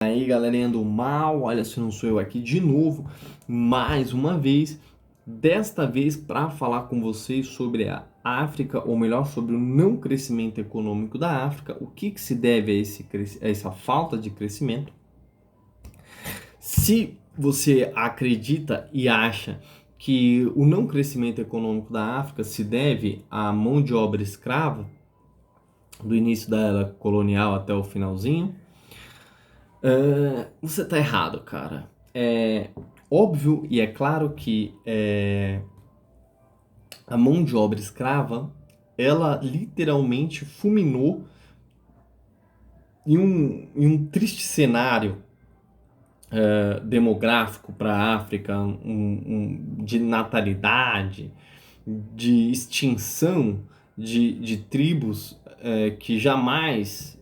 Aí, galerinha do mal, olha se não sou eu aqui de novo, mais uma vez, desta vez para falar com vocês sobre a África, ou melhor, sobre o não crescimento econômico da África, o que se deve a essa falta de crescimento. Se você acredita e acha que o não crescimento econômico da África se deve à mão de obra escrava, do início da era colonial até o finalzinho, você tá errado, cara. É óbvio e é claro que a mão de obra escrava, ela literalmente fulminou em um triste cenário demográfico para a África, de natalidade, de extinção de tribos que jamais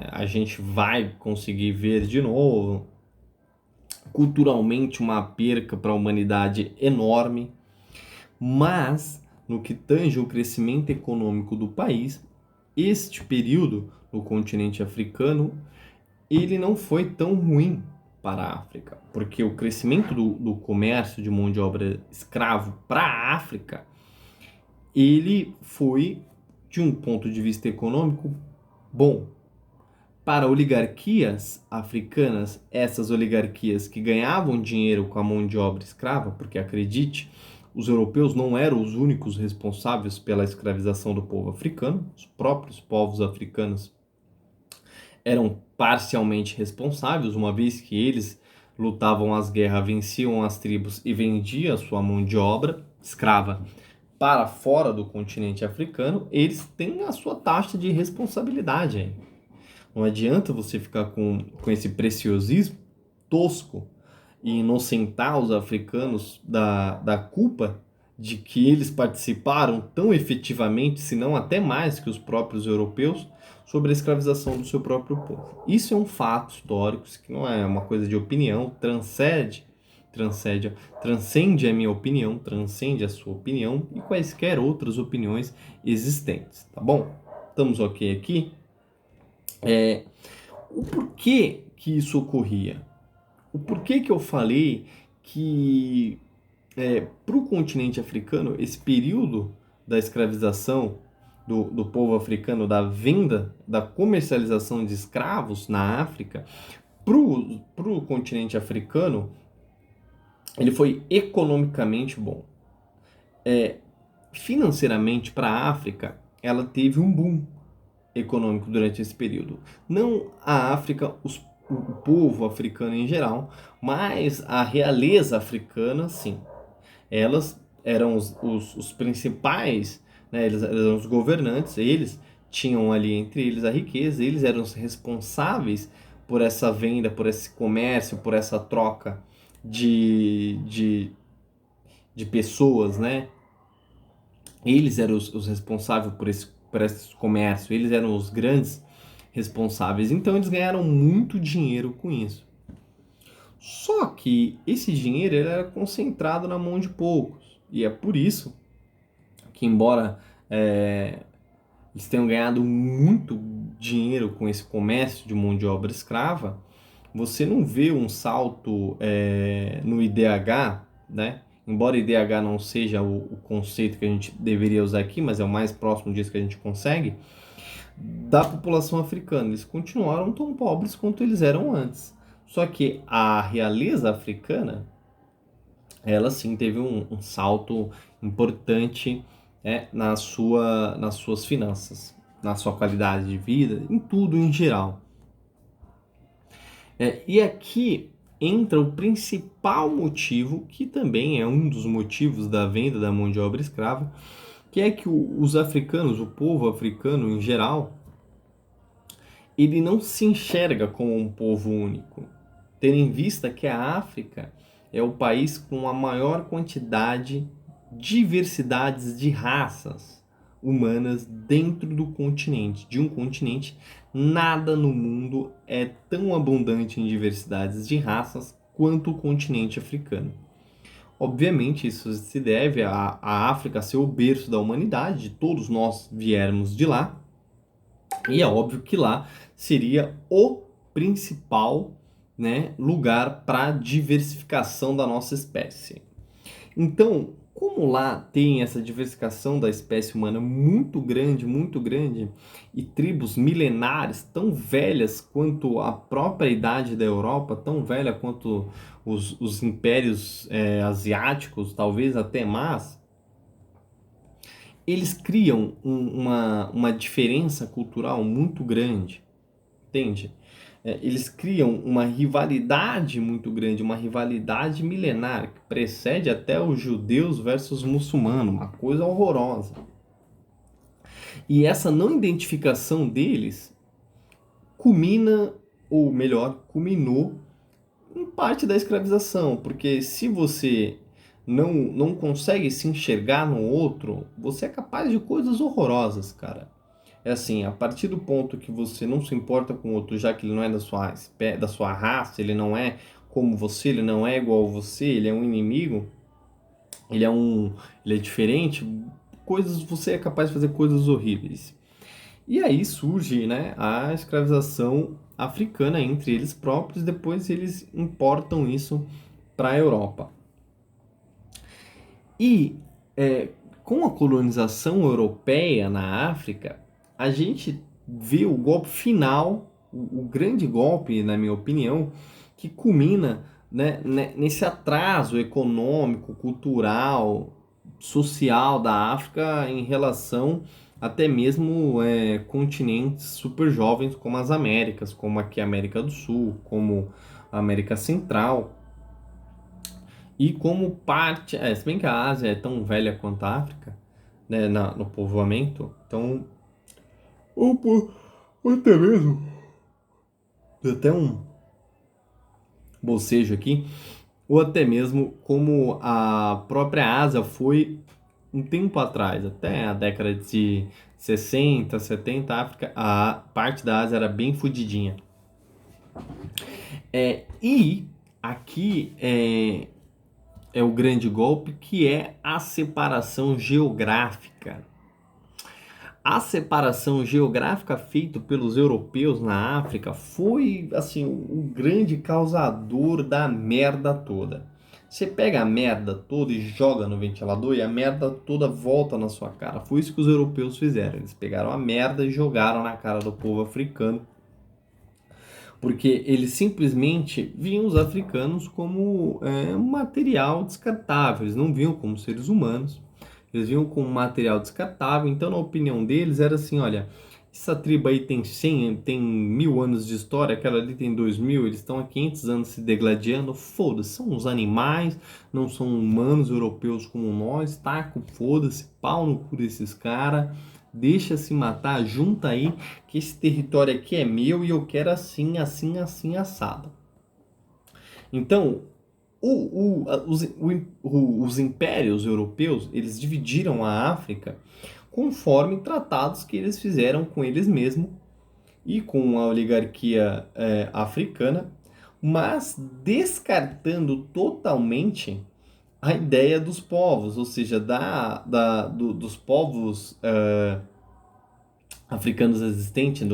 a gente vai conseguir ver de novo. Culturalmente, uma perca para a humanidade enorme, mas no que tange o crescimento econômico do país, este período no continente africano, ele não foi tão ruim para a África, porque o crescimento do comércio de mão de obra escravo para a África, ele foi, de um ponto de vista econômico, bom. Para oligarquias africanas, essas oligarquias que ganhavam dinheiro com a mão de obra escrava, porque acredite, os europeus não eram os únicos responsáveis pela escravização do povo africano, os próprios povos africanos eram parcialmente responsáveis, uma vez que eles lutavam as guerras, venciam as tribos e vendiam a sua mão de obra escrava para fora do continente africano, eles têm a sua taxa de responsabilidade aí. Não adianta você ficar com esse preciosismo tosco e inocentar os africanos da culpa de que eles participaram tão efetivamente, se não até mais que os próprios europeus, sobre a escravização do seu próprio povo. Isso é um fato histórico, isso que não é uma coisa de opinião, transcende a minha opinião, transcende a sua opinião e quaisquer outras opiniões existentes, tá bom? Estamos ok aqui? O porquê que isso ocorria? O porquê que eu falei que para o continente africano, esse período da escravização do povo africano, da venda, da comercialização de escravos na África, para o continente africano, ele foi economicamente bom. Financeiramente, para a África, ela teve um boom econômico durante esse período. Não a África, o povo africano em geral, mas a realeza africana, sim. Elas eram os principais, né? Eles eram os governantes, eles tinham ali entre eles a riqueza, eles eram os responsáveis por essa venda, por esse comércio, por essa troca de pessoas, né? Eles eram os responsáveis por esse comércio, eles eram os grandes responsáveis, então eles ganharam muito dinheiro com isso. Só que esse dinheiro ele era concentrado na mão de poucos, e é por isso que, embora eles tenham ganhado muito dinheiro com esse comércio de mão de obra escrava, você não vê um salto no IDH, né? Embora IDH não seja o conceito que a gente deveria usar aqui, mas é o mais próximo disso que a gente consegue, da população africana. Eles continuaram tão pobres quanto eles eram antes. Só que a realeza africana, ela sim teve um salto importante nas suas finanças, na sua qualidade de vida, em tudo em geral. E aqui entra o principal motivo, que também é um dos motivos da venda da mão de obra escrava, que é que os africanos, o povo africano em geral, ele não se enxerga como um povo único, tendo em vista que a África é o país com a maior quantidade, diversidades de raças humanas dentro do continente, de um continente. Nada no mundo é tão abundante em diversidades de raças quanto o continente africano. Obviamente, isso se deve à África ser o berço da humanidade, de todos nós viermos de lá, e é óbvio que lá seria o principal, né, lugar para diversificação da nossa espécie. Então, como lá tem essa diversificação da espécie humana muito grande, e tribos milenares tão velhas quanto a própria idade da Europa, tão velha quanto os impérios asiáticos, talvez até mais, eles criam uma diferença cultural muito grande, entende? Eles criam uma rivalidade muito grande, uma rivalidade milenar, que precede até os judeus versus muçulmanos, uma coisa horrorosa. E essa não identificação deles culmina, ou melhor, culminou em parte da escravização, porque se você não consegue se enxergar no outro, você é capaz de coisas horrorosas, cara. É assim, a partir do ponto que você não se importa com o outro, já que ele não é da sua raça, ele não é como você, ele não é igual a você, ele é um inimigo, ele é ele é diferente, você é capaz de fazer coisas horríveis. E aí surge, né, a escravização africana entre eles próprios, depois eles importam isso para a Europa. E com a colonização europeia na África, a gente vê o golpe final, o grande golpe, na minha opinião, que culmina, né, nesse atraso econômico, cultural, social da África em relação até mesmo continentes super jovens como as Américas, como aqui a América do Sul, como a América Central. E como parte, se bem que a Ásia é tão velha quanto a África, né, no povoamento, então, ou até mesmo, deu até um bocejo aqui, ou até mesmo como a própria Ásia foi um tempo atrás, até a década de 60, 70, a parte da Ásia era bem fudidinha. E aqui é o grande golpe, que é a separação geográfica. A separação geográfica feita pelos europeus na África foi assim o grande causador da merda toda. Você pega a merda toda e joga no ventilador e a merda toda volta na sua cara. Foi isso que os europeus fizeram. Eles pegaram a merda e jogaram na cara do povo africano, porque eles simplesmente viam os africanos como um material descartável, eles não viam como seres humanos, eles viam como material descartável. Então, na opinião deles, era assim: olha, essa tribo aí tem 100, tem 1000 anos de história, aquela ali tem 2000, eles estão há 500 anos se degladiando, foda-se, são uns animais, não são humanos europeus como nós, taco, foda-se, pau no cu desses caras, deixa se matar, junta aí, que esse território aqui é meu e eu quero assim, assim, assim, assado. Então, os impérios europeus, eles dividiram a África conforme tratados que eles fizeram com eles mesmos e com a oligarquia africana, mas descartando totalmente a ideia dos povos, ou seja, dos povos africanos existentes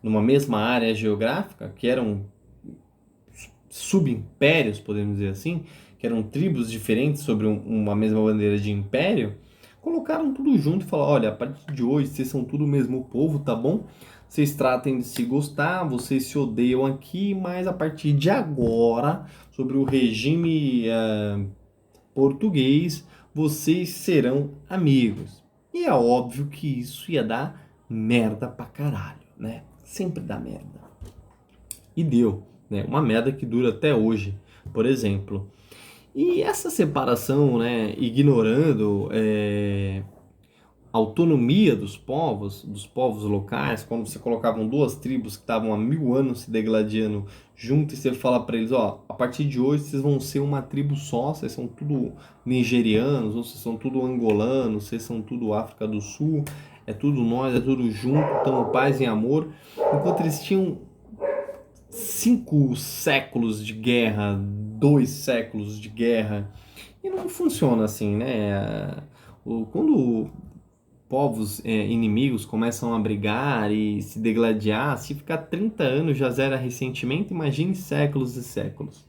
numa mesma área geográfica, que eram subimpérios, podemos dizer assim, que eram tribos diferentes sobre uma mesma bandeira de império, colocaram tudo junto e falaram: olha, a partir de hoje vocês são tudo o mesmo povo, tá bom? Vocês tratem de se gostar, vocês se odeiam aqui, mas a partir de agora, sobre o regime português, vocês serão amigos. E é óbvio que isso ia dar merda pra caralho, né? Sempre dá merda. E deu, né? Uma merda que dura até hoje, por exemplo. E essa separação, né, ignorando a autonomia dos povos locais, quando você colocavam duas tribos que estavam há 1000 anos se degladiando junto, e você fala para eles: ó, a partir de hoje vocês vão ser uma tribo só, vocês são tudo nigerianos, ou vocês são tudo angolanos, vocês são tudo África do Sul, é tudo nós, é tudo junto, estamos paz e amor. Enquanto eles tinham 5 séculos de guerra, 2 séculos de guerra, e não funciona assim, né? Quando povos inimigos começam a brigar e se degladiar, se ficar 30 anos já zera ressentimento, imagine séculos e séculos.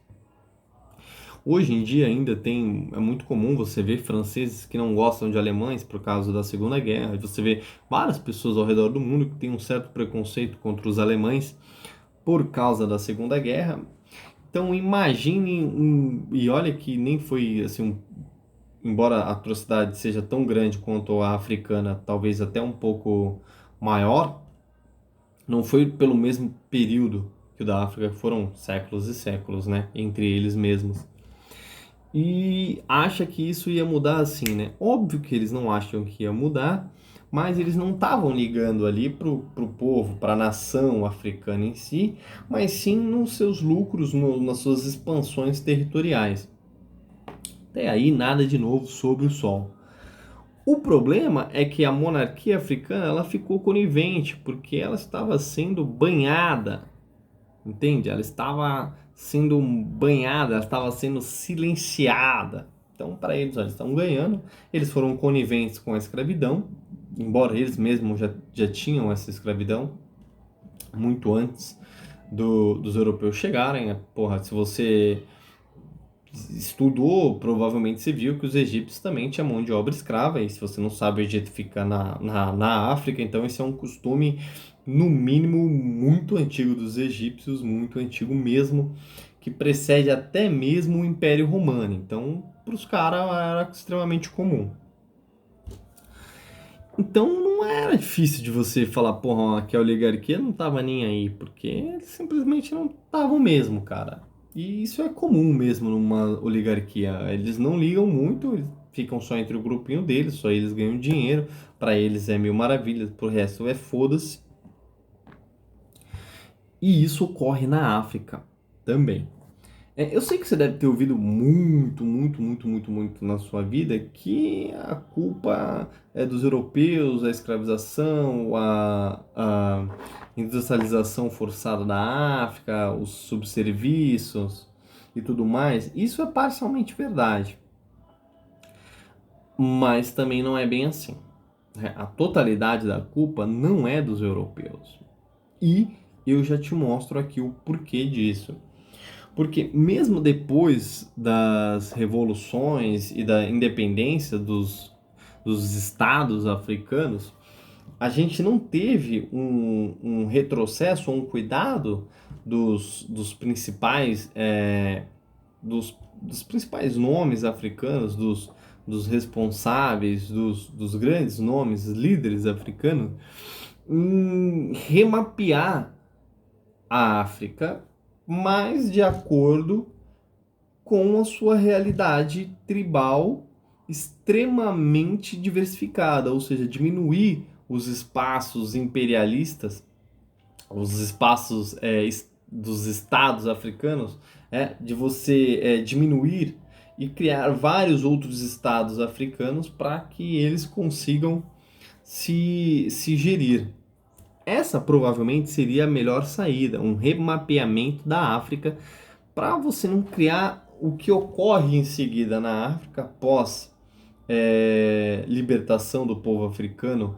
Hoje em dia ainda é muito comum você ver franceses que não gostam de alemães por causa da Segunda Guerra, e você vê várias pessoas ao redor do mundo que têm um certo preconceito contra os alemães por causa da Segunda Guerra. Então imagine e olha que nem foi assim embora a atrocidade seja tão grande quanto a africana, talvez até um pouco maior, não foi pelo mesmo período que o da África, foram séculos e séculos, né, entre eles mesmos. E acha que isso ia mudar assim, né? Óbvio que eles não acham que ia mudar, mas eles não estavam ligando ali pro povo, para a nação africana em si, mas sim nos seus lucros, nas suas expansões territoriais. Até aí, nada de novo sob o sol. O problema é que a monarquia africana ela ficou conivente, porque ela estava sendo banhada, entende? Ela estava sendo banhada, ela estava sendo silenciada. Então, para eles, eles estão ganhando. Eles foram coniventes com a escravidão, embora eles mesmos já tinham essa escravidão muito antes dos europeus chegarem. Porra, se você estudou, provavelmente você viu que os egípcios também tinham mão de obra escrava, e se você não sabe, o Egito fica na África, então esse é um costume, no mínimo, muito antigo dos egípcios, muito antigo mesmo, que precede até mesmo o Império Romano. Então, para os caras era extremamente comum. Então não era difícil de você falar, porra, que a oligarquia não tava nem aí, porque eles simplesmente não estavam mesmo, cara. E isso é comum mesmo numa oligarquia. Eles não ligam muito, eles ficam só entre o grupinho deles, só eles ganham dinheiro, pra eles é mil maravilhas, pro resto é foda-se. E isso ocorre na África também. Eu sei que você deve ter ouvido muito na sua vida que a culpa é dos europeus, a escravização, a industrialização forçada da África, os subserviços e tudo mais. Isso é parcialmente verdade, mas também não é bem assim. A totalidade da culpa não é dos europeus. E eu já te mostro aqui o porquê disso. Porque mesmo depois das revoluções e da independência dos estados africanos, a gente não teve um retrocesso, um cuidado dos principais, dos principais nomes africanos, dos responsáveis, dos grandes nomes, líderes africanos, em remapear a África mais de acordo com a sua realidade tribal extremamente diversificada, ou seja, diminuir os espaços imperialistas, os espaços dos estados africanos, de você diminuir e criar vários outros estados africanos para que eles consigam se gerir. Essa provavelmente seria a melhor saída, um remapeamento da África para você não criar o que ocorre em seguida na África após libertação do povo africano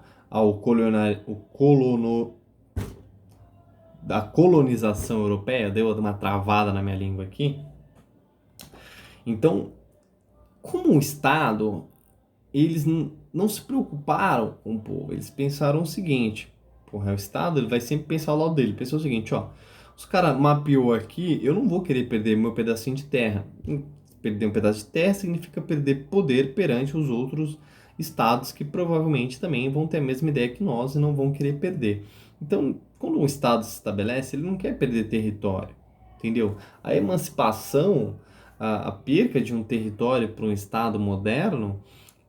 da colonização europeia. Deu uma travada na minha língua aqui. Então, como um Estado, eles não se preocuparam com o povo. Eles pensaram o seguinte: porra, o Estado ele vai sempre pensar ao lado dele. Pensou o seguinte, ó, os caras mapeou aqui, eu não vou querer perder meu pedacinho de terra. Perder um pedaço de terra significa perder poder perante os outros estados que provavelmente também vão ter a mesma ideia que nós e não vão querer perder. Então, quando um estado se estabelece, ele não quer perder território, entendeu? A emancipação, a perca de um território para um estado moderno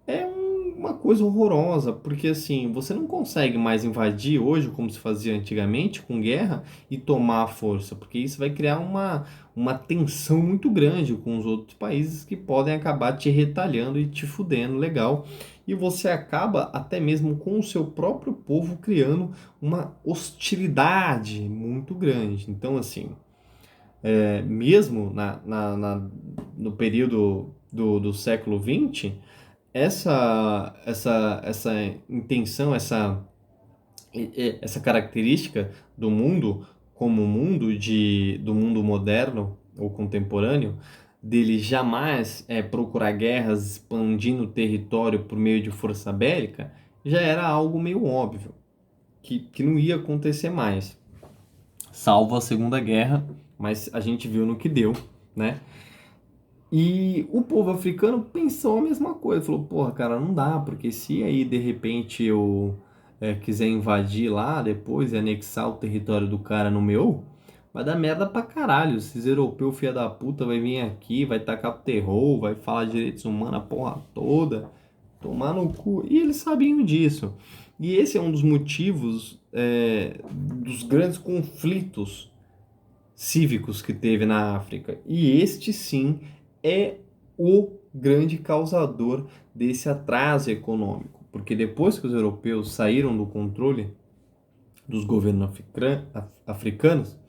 é uma coisa horrorosa, porque assim, você não consegue mais invadir hoje, como se fazia antigamente, com guerra, e tomar a força, porque isso vai criar uma tensão muito grande com os outros países que podem acabar te retalhando e te fudendo legal. E você acaba até mesmo com o seu próprio povo criando uma hostilidade muito grande. Então, assim, mesmo no período do século XX, essa intenção, essa característica do mundo como do mundo moderno ou contemporâneo, dele jamais procurar guerras expandindo o território por meio de força bélica, já era algo meio óbvio, que não ia acontecer mais, salvo a Segunda Guerra, mas a gente viu no que deu, né? E o povo africano pensou a mesma coisa, falou, porra, cara, não dá, porque se aí de repente eu quiser invadir lá depois e anexar o território do cara no meu, vai dar merda pra caralho. Esses europeus filha da puta vai vir aqui, vai tacar terror, vai falar de direitos humanos a porra toda, tomar no cu. E eles sabiam disso. E esse é um dos motivos dos grandes conflitos cívicos que teve na África. E este sim é o grande causador desse atraso econômico, porque depois que os europeus saíram do controle dos governos africanos,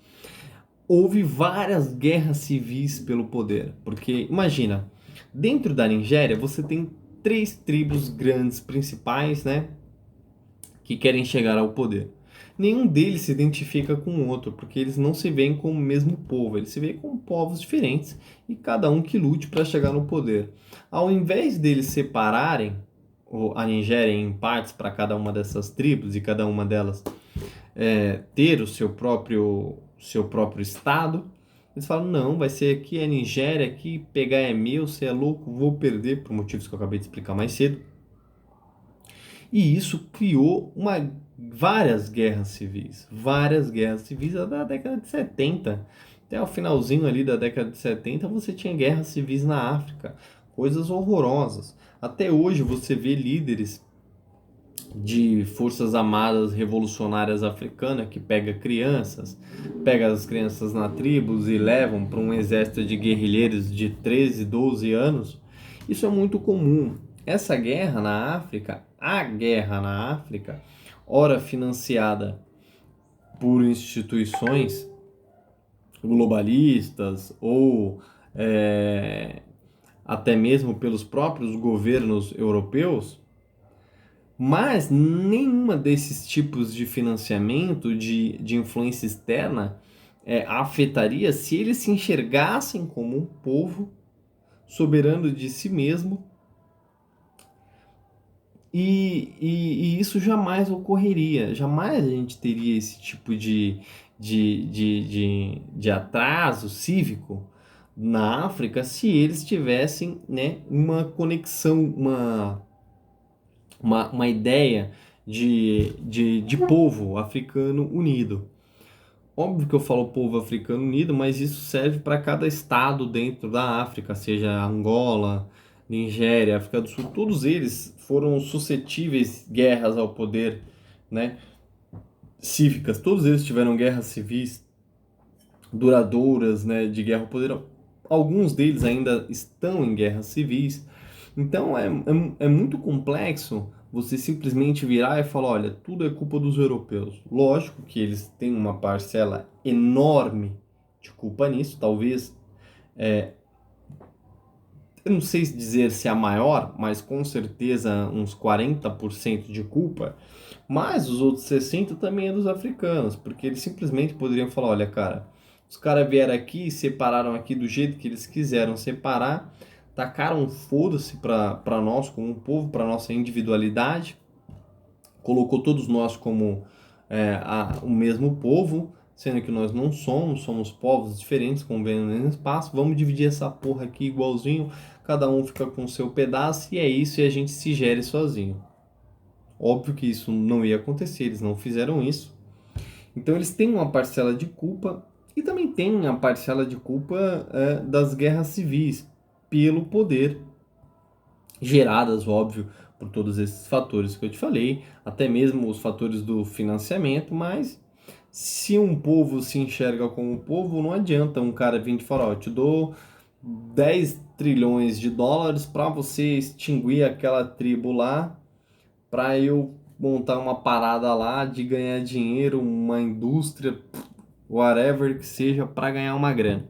houve várias guerras civis pelo poder. Porque imagina, dentro da Nigéria você tem três tribos grandes principais, né, que querem chegar ao poder. Nenhum deles se identifica com o outro, porque eles não se veem como o mesmo povo, eles se veem como povos diferentes e cada um que lute para chegar no poder. Ao invés deles separarem a Nigéria em partes para cada uma dessas tribos e cada uma delas ter o seu próprio estado, eles falam, não, vai ser aqui a Nigéria, aqui pegar é meu, você é louco, vou perder, por motivos que eu acabei de explicar mais cedo. E isso criou várias guerras civis da década de 70. Até o finalzinho ali da década de 70 você tinha guerras civis na África, coisas horrorosas. Até hoje você vê líderes de forças armadas revolucionárias africanas que pega as crianças na tribos e levam para um exército de guerrilheiros de 13, 12 anos. Isso é muito comum. Essa guerra na África, a guerra na África, ora financiada por instituições globalistas ou até mesmo pelos próprios governos europeus, mas nenhuma desses tipos de financiamento, de influência externa, afetaria se eles se enxergassem como um povo soberano de si mesmo. E isso jamais ocorreria, jamais a gente teria esse tipo de atraso cívico na África se eles tivessem, né, uma conexão, uma ideia de povo africano unido. Óbvio que eu falo povo africano unido, mas isso serve para cada estado dentro da África, seja Angola, Nigéria, África do Sul, todos eles foram suscetíveis guerras ao poder, né, cívicas, todos eles tiveram guerras civis duradouras, né, de guerra ao poder. Alguns deles ainda estão em guerras civis. Então é muito complexo você simplesmente virar e falar, olha, tudo é culpa dos europeus. Lógico que eles têm uma parcela enorme de culpa nisso, talvez, eu não sei dizer se é a maior, mas com certeza uns 40% de culpa, mas os outros 60% também é dos africanos, porque eles simplesmente poderiam falar, olha, cara, os caras vieram aqui e separaram aqui do jeito que eles quiseram separar, tacaram um foda-se para nós como um povo, para nossa individualidade, colocou todos nós como o mesmo povo, sendo que nós não somos povos diferentes, convivendo no mesmo espaço, vamos dividir essa porra aqui igualzinho, cada um fica com o seu pedaço e é isso, e a gente se gere sozinho. Óbvio que isso não ia acontecer, eles não fizeram isso. Então eles têm uma parcela de culpa e também tem a parcela de culpa das guerras civis pelo poder, geradas, óbvio, por todos esses fatores que eu te falei, até mesmo os fatores do financiamento, mas se um povo se enxerga como um povo, não adianta um cara vir e falar, ó, eu te dou 10 trilhões de dólares para você extinguir aquela tribo lá, para eu montar uma parada lá de ganhar dinheiro, uma indústria, whatever que seja, para ganhar uma grana.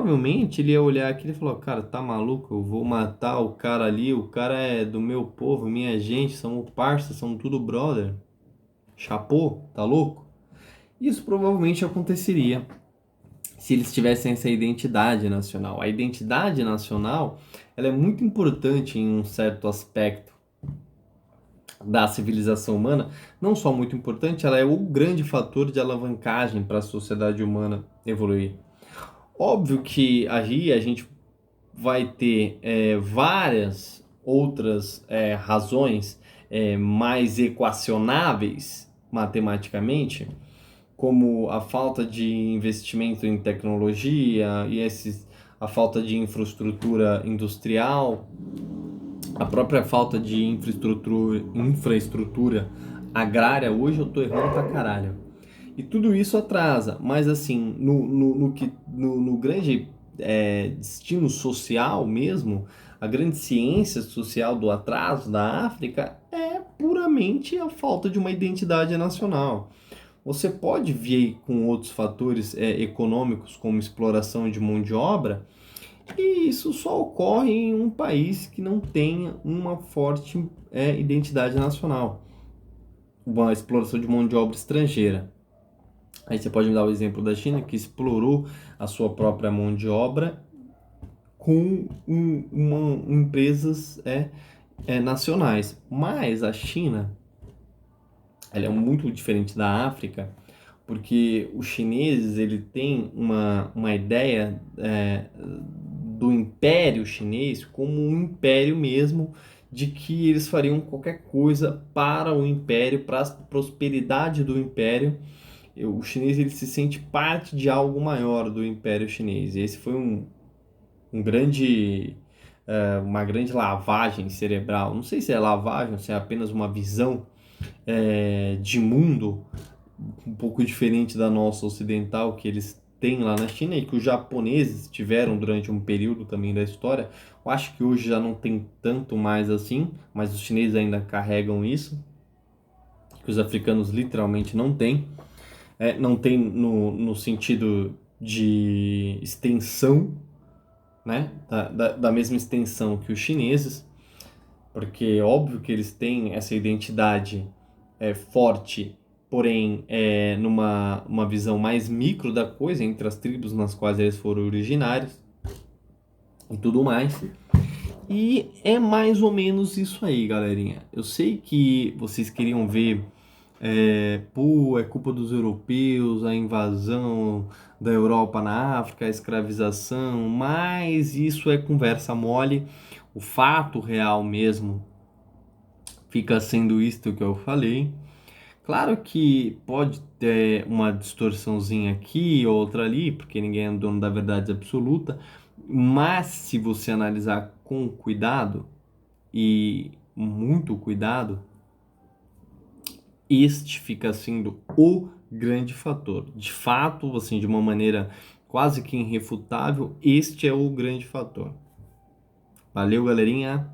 provavelmente ele ia olhar aqui e falar, cara, tá maluco? Eu vou matar o cara ali, o cara é do meu povo, minha gente, somos parça, somos tudo brother. Chapô, tá louco? Isso provavelmente aconteceria se eles tivessem essa identidade nacional. A identidade nacional, ela é muito importante em um certo aspecto da civilização humana, não só muito importante, ela é o grande fator de alavancagem para a sociedade humana evoluir. Óbvio que aí a gente vai ter várias outras razões mais equacionáveis matematicamente, como a falta de investimento em tecnologia e a falta de infraestrutura industrial, a própria falta de infraestrutura agrária. Hoje eu tô errando pra caralho. E tudo isso atrasa, mas assim, no grande destino social mesmo, a grande ciência social do atraso da África é puramente a falta de uma identidade nacional. Você pode vir com outros fatores econômicos, como exploração de mão de obra, e isso só ocorre em um país que não tenha uma forte identidade nacional, uma exploração de mão de obra estrangeira. Aí você pode me dar o exemplo da China, que explorou a sua própria mão de obra com empresas nacionais. Mas a China, ela é muito diferente da África, porque os chineses ele tem uma ideia do império chinês como um império mesmo, de que eles fariam qualquer coisa para o império, para a prosperidade do império. O chinês ele se sente parte de algo maior do Império Chinês. E esse foi um grande, uma grande lavagem cerebral. Não sei se é lavagem, se é apenas uma visão de mundo um pouco diferente da nossa ocidental que eles têm lá na China e que os japoneses tiveram durante um período também da história. Eu acho que hoje já não tem tanto mais assim, mas os chineses ainda carregam isso, que os africanos literalmente não têm. Não tem no sentido de extensão, né? Da mesma extensão que os chineses, porque é óbvio que eles têm essa identidade forte, porém numa uma visão mais micro da coisa, entre as tribos nas quais eles foram originários e tudo mais. E é mais ou menos isso aí, galerinha. Eu sei que vocês queriam ver é culpa dos europeus, a invasão da Europa na África, a escravização, mas isso é conversa mole. O fato real mesmo fica sendo isto que eu falei. Claro que pode ter uma distorçãozinha aqui, outra ali, porque ninguém é dono da verdade absoluta, mas se você analisar com cuidado e muito cuidado, este fica sendo o grande fator. De fato, assim, de uma maneira quase que irrefutável, este é o grande fator. Valeu, galerinha!